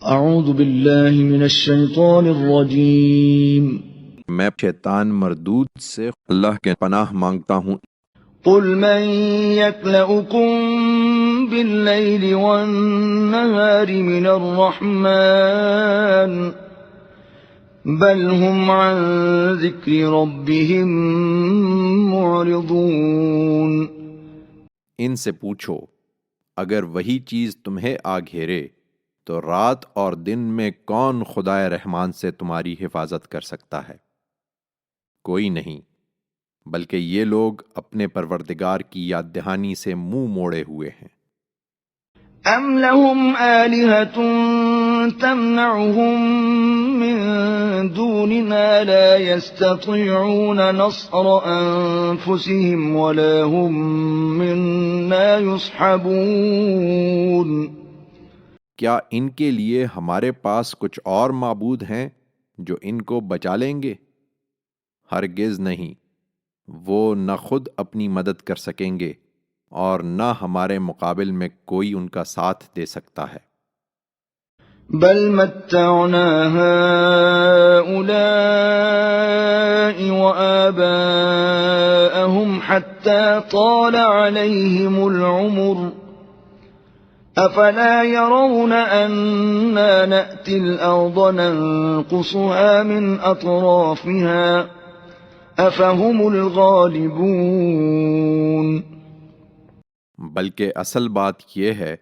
اعوذ باللہ من الشیطان الرجیم میں شیطان مردود سے اللہ کے پناہ مانگتا ہوں۔ قل من يكلؤكم باللیل والنہار من الرحمن بل هم عن ذکر ربهم معرضون۔ ان سے پوچھو اگر وہی چیز تمہیں آ گھیرے تو رات اور دن میں کون خدائے رحمان سے تمہاری حفاظت کر سکتا ہے؟ کوئی نہیں، بلکہ یہ لوگ اپنے پروردگار کی یاد دہانی سے منہ موڑے ہوئے ہیں۔ ام لهم آلہۃ تمنعهم من دوننا لا يستطيعون نصر انفسهم ولا هم منا يصحبون۔ کیا ان کے لیے ہمارے پاس کچھ اور معبود ہیں جو ان کو بچا لیں گے؟ ہرگز نہیں، وہ نہ خود اپنی مدد کر سکیں گے اور نہ ہمارے مقابل میں کوئی ان کا ساتھ دے سکتا ہے۔ بل متعنا هؤلاء وآباءهم حتى طال عليهم العمر افلا يرون أنا نأتي الأرض ننقصها من أطرافها افهم الغالبون۔ بلکہ اصل بات یہ ہے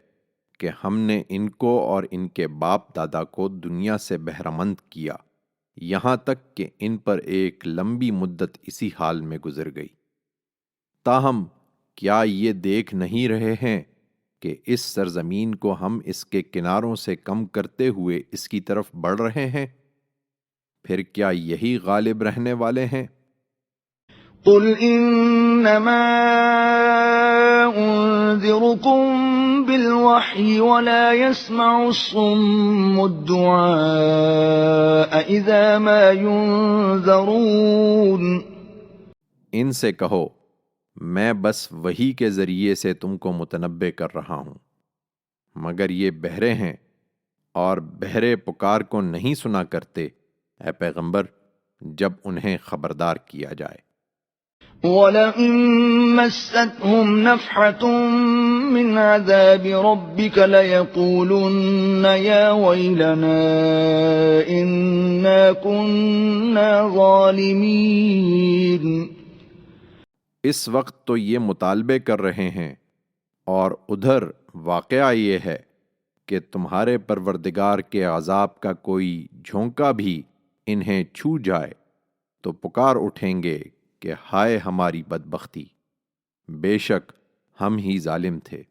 کہ ہم نے ان کو اور ان کے باپ دادا کو دنیا سے بہرمند کیا یہاں تک کہ ان پر ایک لمبی مدت اسی حال میں گزر گئی۔ تاہم کیا یہ دیکھ نہیں رہے ہیں کہ اس سرزمین کو ہم اس کے کناروں سے کم کرتے ہوئے اس کی طرف بڑھ رہے ہیں؟ پھر کیا یہی غالب رہنے والے ہیں؟ قل انما انذركم بالوحی ولا يسمع الصم الدعاء اذا ما ينذرون۔ ان سے کہو میں بس وحی کے ذریعے سے تم کو متنبع کر رہا ہوں، مگر یہ بہرے ہیں اور بہرے پکار کو نہیں سنا کرتے اے پیغمبر جب انہیں خبردار کیا جائے۔ وَلَئِن مَّسَّتْهُمْ نَفْحَةٌ مِّنْ عَذَابِ رَبِّكَ لَيَقُولُنَّ يَا وَيْلَنَا إِنَّا كُنَّا ظَالِمِينَ۔ اس وقت تو یہ مطالبے کر رہے ہیں، اور ادھر واقعہ یہ ہے کہ تمہارے پروردگار کے عذاب کا کوئی جھونکا بھی انہیں چھو جائے تو پکار اٹھیں گے کہ ہائے ہماری بدبختی، بے شک ہم ہی ظالم تھے۔